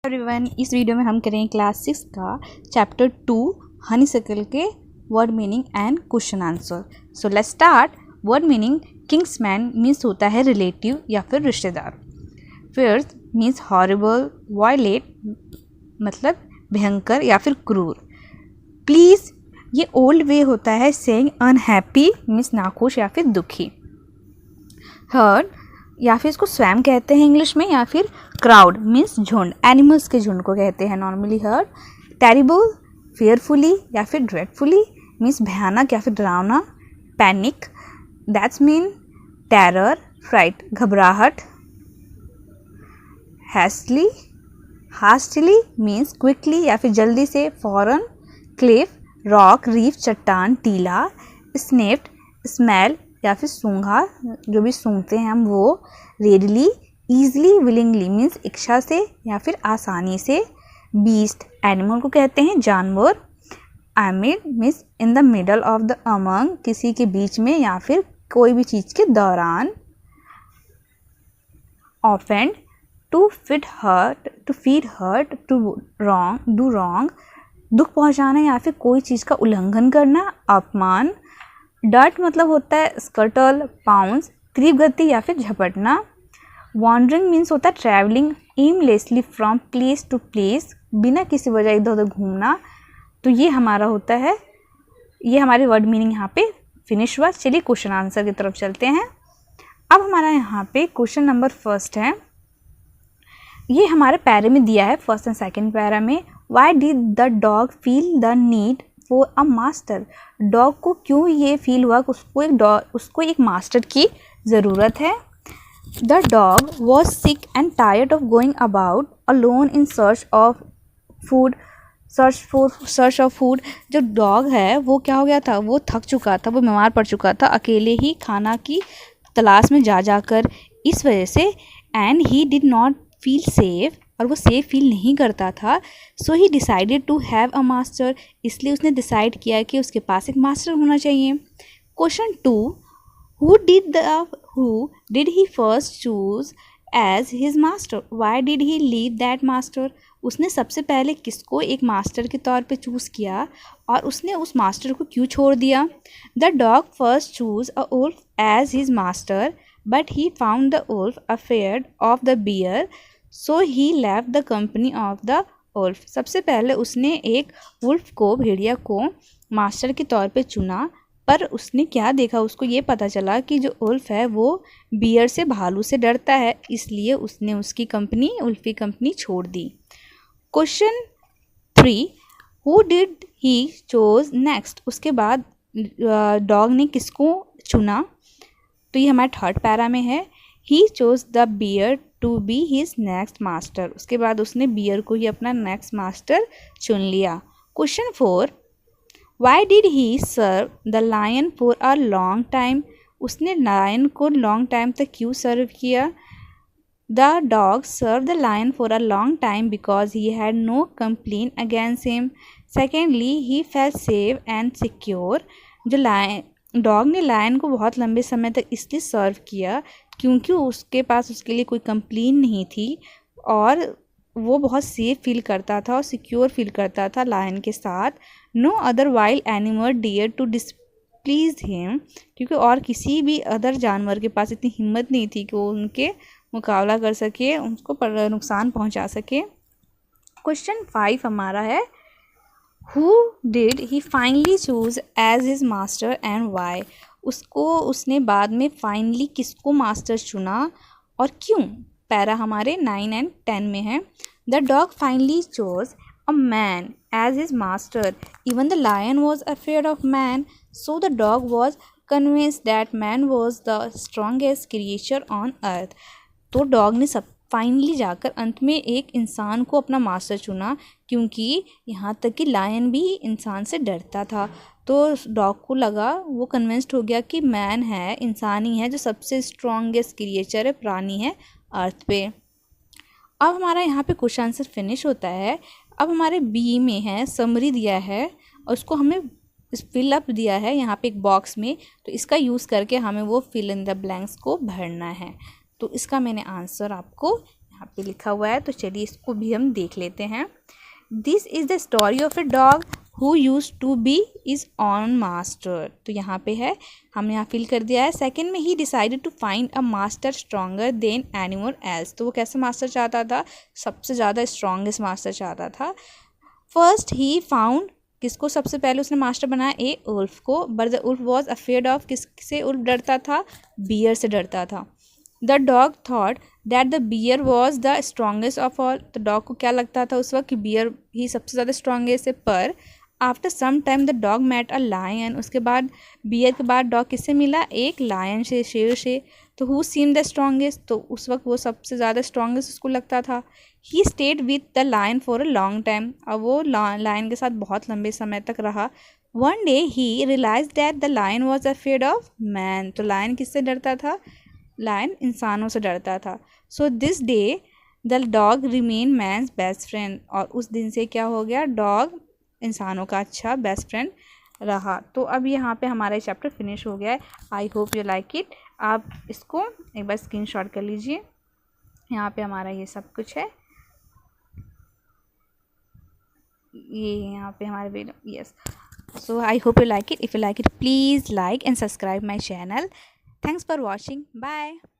Everyone, इस video में हम करेंगे क्लास 6 का चैप्टर 2 हनीसक्ल के word meaning and question answer. So let's start. Word meaning Kingsman means होता है रिलेटिव या फिर रिश्तेदार। फियर्स मीन्स हॉरिबल, वायलेट मतलब भयंकर या फिर क्रूर। प्लीज़ ये ओल्ड वे होता है सेइंग अनहैप्पी मीन्स नाखुश या फिर दुखी। हर्ड या फिर इसको स्वयं कहते हैं इंग्लिश में, या फिर क्राउड मीन्स झुंड, एनिमल्स के झुंड को कहते हैं नॉर्मली हर्ड। टेरिबल फियरफुली या फिर ड्रेडफुली मीन्स भयानक या फिर डरावना। Panic that's mean terror, fright घबराहट। हास्टली मीन्स क्विकली या फिर जल्दी से, फौरन। क्लिफ रॉक, रीफ चट्टान, टीला। स्नेफ्ट स्मेल या फिर सूंघा, जो भी सूंघते हैं हम वो। रेडली ईजली, विलिंगली मीन्स इच्छा से या फिर आसानी से। बीस्ट एनिमल को कहते हैं जानवर। एमिड means in the middle of the, among किसी के बीच में या फिर कोई भी चीज़ के दौरान। Offend to feel hurt, to do wrong दुख पहुंचाना या फिर कोई चीज़ का उल्लंघन करना, अपमान। डर्ट मतलब होता है स्कटल, पाउंस, तीव्र गति या फिर झपटना। वॉन्डरिंग मीन्स होता है travelling aimlessly from place to place, बिना किसी वजह इधर उधर घूमना। तो ये हमारा होता है, ये हमारे वर्ड मीनिंग यहाँ पे फिनिश हुआ। चलिए क्वेश्चन आंसर की तरफ चलते हैं। अब हमारा यहाँ पे क्वेश्चन नंबर फर्स्ट है, ये हमारे पैरे में दिया है, फर्स्ट एंड सेकेंड पैरा में। Why did the dog feel the need for a master. Dog को क्यों ये फील हुआ कि उसको एक मास्टर की ज़रूरत है। The dog was sick and tired of going about alone in search of food. जो डॉग है वो क्या हो गया था, वो थक चुका था, वो बीमार पड़ चुका था अकेले ही खाना की तलाश में जाकर, इस वजह से। And he did not feel safe, और वो सेफ फील नहीं करता था। So he decided to have a master, इसलिए उसने डिसाइड किया कि उसके पास एक मास्टर होना चाहिए। Question 2, who did he first choose as his master. Why did he leave that master. उसने सबसे पहले किसको एक मास्टर के तौर पे चूज़ किया और उसने उस मास्टर को क्यों छोड़ दिया। The dog first choose a wolf as his master, but he found the wolf afraid of the bear, so he left the company of the wolf. सबसे पहले उसने एक वुल्फ को, भेड़िया को मास्टर के तौर पे चुना, पर उसने क्या देखा, उसको ये पता चला कि जो वुल्फ है वो बियर से, भालू से डरता है, इसलिए उसने उसकी कंपनी, वुल्फ की कंपनी छोड़ दी। Question 3, who did he chose next. उसके बाद डॉग ने किसको चुना, तो ये हमारे थर्ड पैरा में है। He chose the bear to be his next master. उसके बाद उसने बियर को ही अपना नेक्स्ट मास्टर चुन लिया। Question 4, why did he serve the lion for a long time. उसने लायन को लॉन्ग टाइम तक क्यों सर्व किया। The dog serve the lion for a long time because he had no complain against him. Secondly he felt safe and secure. जो dog ने lion को बहुत लंबे समय तक इसलिए सर्व किया क्योंकि उसके पास उसके लिए कोई कंप्लेन नहीं थी और वो बहुत सेफ फील करता था और सिक्योर फील करता था लायन के साथ। No other wild animal dare to displease him, क्योंकि और किसी भी अदर जानवर के पास इतनी हिम्मत नहीं थी कि वो उनके मुकाबला कर सके, उनको नुकसान पहुंचा सके। क्वेश्चन 5 हमारा है, who did he finally choose as his master and why. उसने बाद में फाइनली किसको मास्टर चुना और क्यों। पैरा हमारे 9 एंड 10 में है। The dog finally chose a man as his master, even the lion was afraid of man, so the dog was convinced that man was the strongest creature on earth. तो dog ने finally जाकर अंत में एक इंसान को अपना master चुना, क्योंकि यहाँ तक कि लायन भी इंसान से डरता था। तो डॉग को लगा, वो कन्विंस्ड हो गया कि मैन है, इंसान ही है जो सबसे स्ट्रॉन्गेस्ट क्रिएचर है, प्राणी है अर्थ पे। अब हमारा यहाँ पे क्वेश्चन आंसर फिनिश होता है। अब हमारे बी में है, समरी दिया है और उसको हमें फिलअप दिया है यहाँ पे एक बॉक्स में, तो इसका यूज़ करके हमें वो फिल इन द ब्लैंक्स को भरना है। तो इसका मैंने आंसर आपको यहाँ पे लिखा हुआ है, तो चलिए इसको भी हम देख लेते हैं। This is the story of a dog who use to be his own master. तो यहाँ पे है, हमने यहाँ फिल कर दिया है। सेकंड में he decided to find a master stronger than anyone else. तो वो कैसे मास्टर चाहता था? सबसे ज़्यादा स्ट्रॉन्गेस्ट मास्टर चाहता था। फर्स्ट ही फाउंड, किसको सबसे पहले उसने मास्टर बनाया? ए उल्फ को। But the wolf was afraid of, किससे उल्फ डरता था? बियर से डरता था। The dog thought that the bear was the strongest of all. तो डॉग को क्या लगता था उस वक्त कि बियर ही सबसे ज़्यादा स्ट्रॉन्गेस्ट है। पर after some time the dog met a lion. उसके बाद बियर के बाद डॉग किससे मिला? एक लायन से, शेर से। तो हु सीम द स्ट्रॉन्गेस्ट? तो उस वक्त वो सबसे ज़्यादा स्ट्रॉन्गेस्ट उसको लगता था। He stayed with the lion for a long time. अब वो लायन के साथ बहुत लंबे समय तक रहा। One day he realize that the lion was afraid of man. तो लायन किससे डरता था? लायन इंसानों से डरता था। So this day the dog remain man's best friend. और उस दिन से क्या हो गया? डॉग इंसानों का अच्छा बेस्ट फ्रेंड रहा। तो अब यहाँ पे हमारा चैप्टर फिनिश हो गया है। I hope you like it. आप इसको एक बार स्क्रीनशॉट कर लीजिए। यहाँ पे हमारा ये सब कुछ है, ये यहाँ पे हमारे video. Yes, so I hope you like it. If you like it, please like and subscribe my channel. Thanks for watching. Bye.